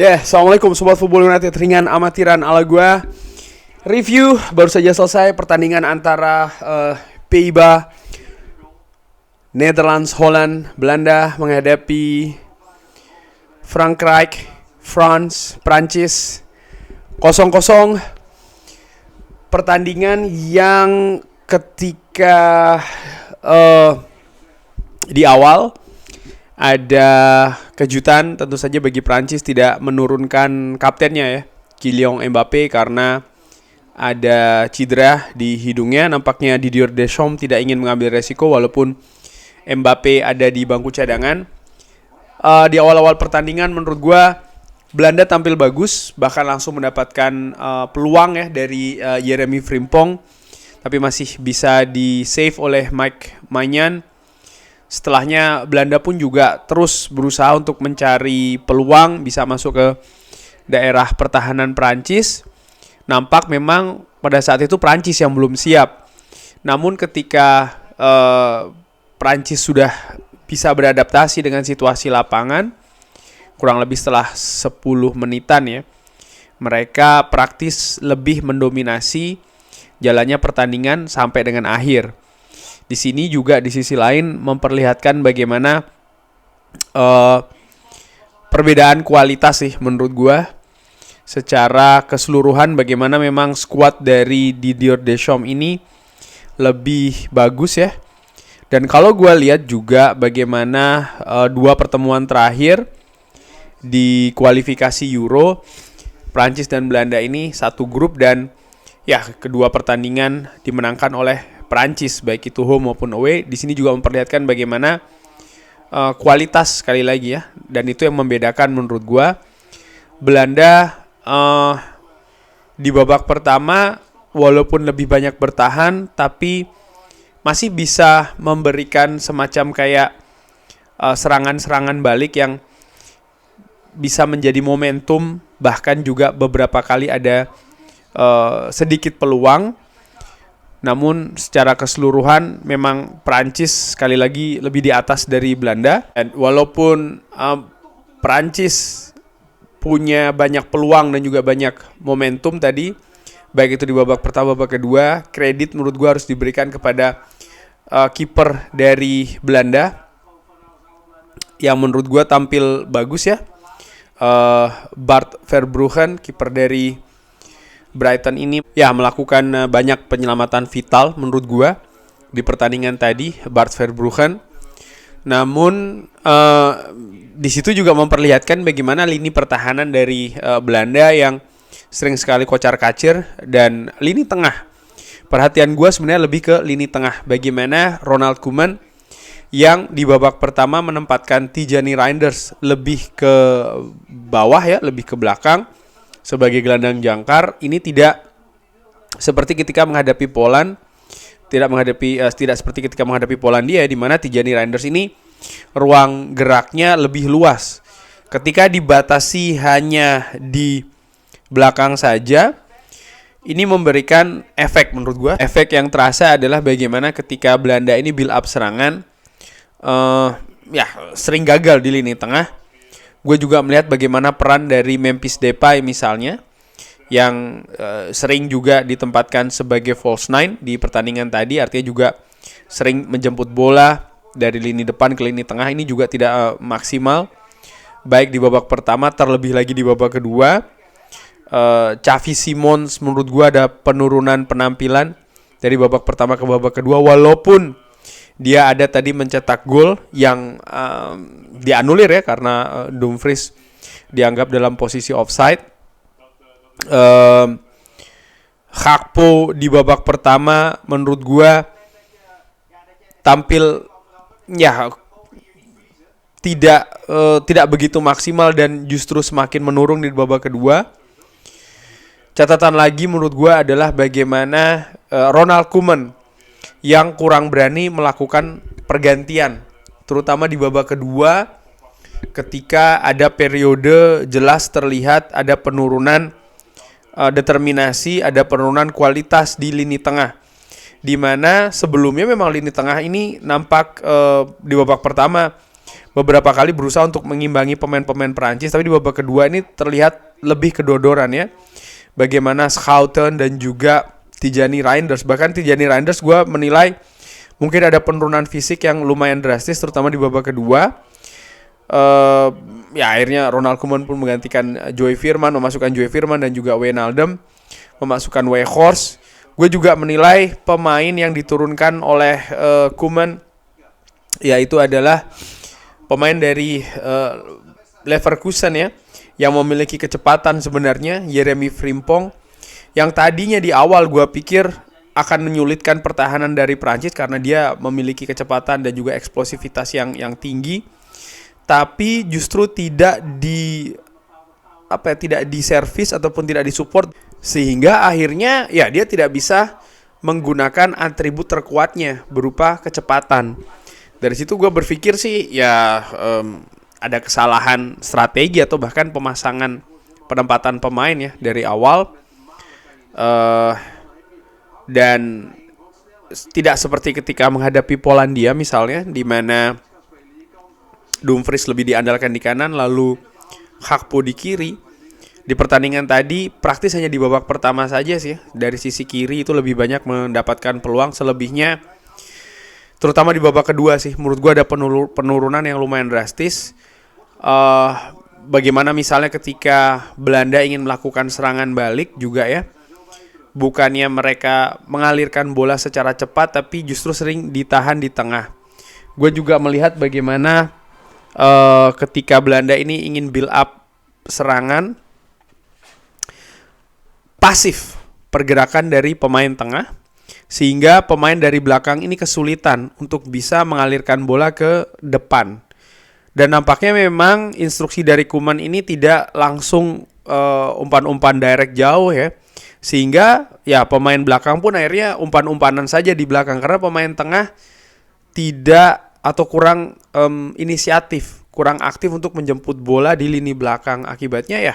Assalamualaikum Sobat Football United, ringan amatiran ala gua. Review, baru saja selesai pertandingan antara Pays-Bas, Netherlands, Holland, Belanda menghadapi Frankrijk, Prancis 0-0. Pertandingan yang ketika di awal ada kejutan tentu saja bagi Prancis tidak menurunkan kaptennya ya, Kylian Mbappé, karena ada cedera di hidungnya. Nampaknya Didier Deschamps tidak ingin mengambil resiko walaupun Mbappé ada di bangku cadangan. Di awal-awal pertandingan menurut gua Belanda tampil bagus, bahkan langsung mendapatkan peluang ya dari Jeremy Frimpong, tapi masih bisa di-save oleh Mike Maignan. Setelahnya Belanda pun juga terus berusaha untuk mencari peluang bisa masuk ke daerah pertahanan Prancis. Nampak memang pada saat itu Prancis yang belum siap. Namun ketika Prancis sudah bisa beradaptasi dengan situasi lapangan, kurang lebih setelah 10 menitan ya, mereka praktis lebih mendominasi jalannya pertandingan sampai dengan akhir. Di sini juga di sisi lain memperlihatkan bagaimana perbedaan kualitas sih menurut gua. Secara keseluruhan bagaimana memang skuad dari Didier Deschamps ini lebih bagus ya. Dan kalau gua lihat juga bagaimana dua pertemuan terakhir di kualifikasi Euro, Prancis dan Belanda ini satu grup, dan ya kedua pertandingan dimenangkan oleh Prancis, baik itu home maupun away. Di sini juga memperlihatkan bagaimana kualitas sekali lagi ya, dan itu yang membedakan menurut gua. Belanda di babak pertama walaupun lebih banyak bertahan, tapi masih bisa memberikan semacam kayak serangan-serangan balik yang bisa menjadi momentum, bahkan juga beberapa kali ada sedikit peluang. Namun secara keseluruhan memang Prancis sekali lagi lebih di atas dari Belanda. Dan walaupun Prancis punya banyak peluang dan juga banyak momentum tadi, baik itu di babak pertama, babak kedua, kredit menurut gue harus diberikan kepada kiper dari Belanda yang menurut gue tampil bagus ya. Bart Verbruggen, kiper dari Brighton ini ya melakukan banyak penyelamatan vital menurut gua di pertandingan tadi, Bart Verbruggen. Namun di situ juga memperlihatkan bagaimana lini pertahanan dari Belanda yang sering sekali kocar-kacir, dan lini tengah. Perhatian gua sebenarnya lebih ke lini tengah, bagaimana Ronald Koeman yang di babak pertama menempatkan Tijani Reinders lebih ke bawah ya, lebih ke belakang sebagai gelandang jangkar. Ini tidak seperti ketika menghadapi Poland, tidak seperti ketika menghadapi Polandia, di mana Tijani Reinders ini ruang geraknya lebih luas. Ketika dibatasi hanya di belakang saja, ini memberikan efek menurut gua. Efek yang terasa adalah bagaimana ketika Belanda ini build up serangan, sering gagal di lini tengah. Gue juga melihat bagaimana peran dari Memphis Depay misalnya, yang sering juga ditempatkan sebagai false nine di pertandingan tadi. Artinya juga sering menjemput bola dari lini depan ke lini tengah. Ini juga tidak maksimal, baik di babak pertama terlebih lagi di babak kedua. Xavi Simons menurut gue ada penurunan penampilan dari babak pertama ke babak kedua, walaupun dia ada tadi mencetak gol yang dianulir ya karena Dumfries dianggap dalam posisi offside. Gakpo di babak pertama menurut gua tampil ya tidak begitu maksimal dan justru semakin menurun di babak kedua. Catatan lagi menurut gua adalah bagaimana Ronald Koeman yang kurang berani melakukan pergantian, terutama di babak kedua ketika ada periode jelas terlihat ada penurunan determinasi, ada penurunan kualitas di lini tengah. Di mana sebelumnya memang lini tengah ini nampak di babak pertama beberapa kali berusaha untuk mengimbangi pemain-pemain Perancis, tapi di babak kedua ini terlihat lebih kedodoran ya. Bagaimana Schouten dan juga Tijani Reinders. Bahkan Tijani Reinders gue menilai mungkin ada penurunan fisik yang lumayan drastis, terutama di babak kedua. Ya akhirnya Ronald Koeman pun menggantikan Joey Veerman, memasukkan Joey Veerman dan juga Wijnaldum, memasukkan Weghorst. Gue juga menilai pemain yang diturunkan oleh Koeman yaitu adalah pemain dari Leverkusen ya, yang memiliki kecepatan sebenarnya, Jeremy Frimpong, yang tadinya di awal gue pikir akan menyulitkan pertahanan dari Prancis karena dia memiliki kecepatan dan juga eksplosivitas yang tinggi, tapi justru tidak diservis ataupun tidak disupport, sehingga akhirnya ya dia tidak bisa menggunakan atribut terkuatnya berupa kecepatan. Dari situ gue berpikir sih ya ada kesalahan strategi atau bahkan penempatan pemain ya dari awal, dan tidak seperti ketika menghadapi Polandia misalnya, di mana Dumfries lebih diandalkan di kanan lalu Gakpo di kiri. Di pertandingan tadi praktis hanya di babak pertama saja sih ya, dari sisi kiri itu lebih banyak mendapatkan peluang, selebihnya terutama di babak kedua sih menurut gue ada penurunan yang lumayan drastis. Bagaimana misalnya ketika Belanda ingin melakukan serangan balik juga ya, bukannya mereka mengalirkan bola secara cepat tapi justru sering ditahan di tengah. Gue juga melihat bagaimana ketika Belanda ini ingin build up serangan, pasif pergerakan dari pemain tengah, sehingga pemain dari belakang ini kesulitan untuk bisa mengalirkan bola ke depan. Dan nampaknya memang instruksi dari Koeman ini tidak langsung umpan-umpan direct jauh ya, sehingga ya pemain belakang pun akhirnya umpan-umpanan saja di belakang, karena pemain tengah tidak atau kurang inisiatif, kurang aktif untuk menjemput bola di lini belakang. Akibatnya ya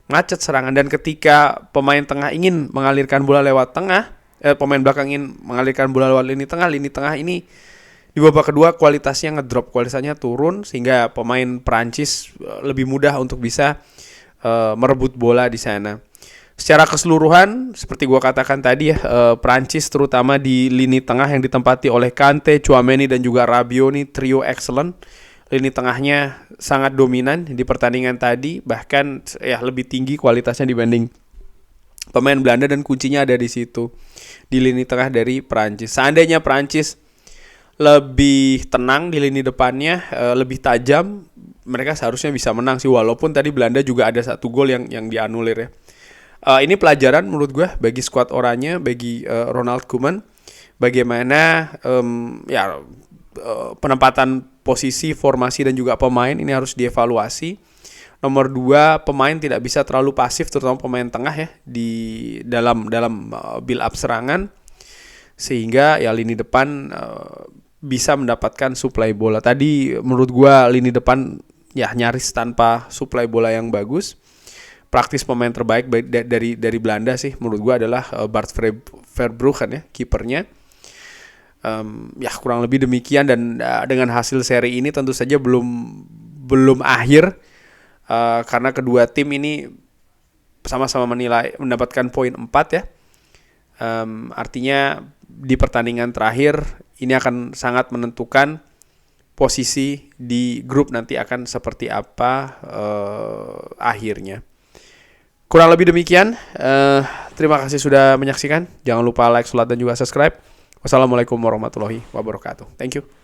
macet serangan, dan ketika pemain tengah ingin mengalirkan bola lewat tengah, pemain belakang ingin mengalirkan bola lewat lini tengah ini di babak kedua kualitasnya ngedrop, kualitasnya turun, sehingga pemain Prancis lebih mudah untuk bisa merebut bola di sana. Secara keseluruhan seperti gua katakan tadi ya, Prancis terutama di lini tengah yang ditempati oleh Kante, Tchouaméni dan juga Rabiot, ini trio excellent. Lini tengahnya sangat dominan di pertandingan tadi, bahkan ya lebih tinggi kualitasnya dibanding pemain Belanda, dan kuncinya ada di situ, di lini tengah dari Prancis. Seandainya Prancis lebih tenang di lini depannya, lebih tajam, mereka seharusnya bisa menang sih, walaupun tadi Belanda juga ada 1 gol yang dianulir ya. Ini pelajaran menurut gue bagi skuad oranye, bagi Ronald Koeman, bagaimana penempatan posisi, formasi dan juga pemain ini harus dievaluasi. Nomor 2, pemain tidak bisa terlalu pasif, terutama pemain tengah ya, di dalam build up serangan, sehingga ya lini depan bisa mendapatkan suplai bola. Tadi menurut gua lini depan ya nyaris tanpa suplai bola yang bagus. Praktis pemain terbaik dari Belanda sih menurut gua adalah Bart Verbruggen ya, kipernya. Ya kurang lebih demikian, dan dengan hasil seri ini tentu saja belum akhir, karena kedua tim ini sama-sama mendapatkan poin 4 ya. Artinya di pertandingan terakhir ini akan sangat menentukan posisi di grup nanti akan seperti apa akhirnya. Kurang lebih demikian. Terima kasih sudah menyaksikan. Jangan lupa like, share, dan juga subscribe. Wassalamualaikum warahmatullahi wabarakatuh. Thank you.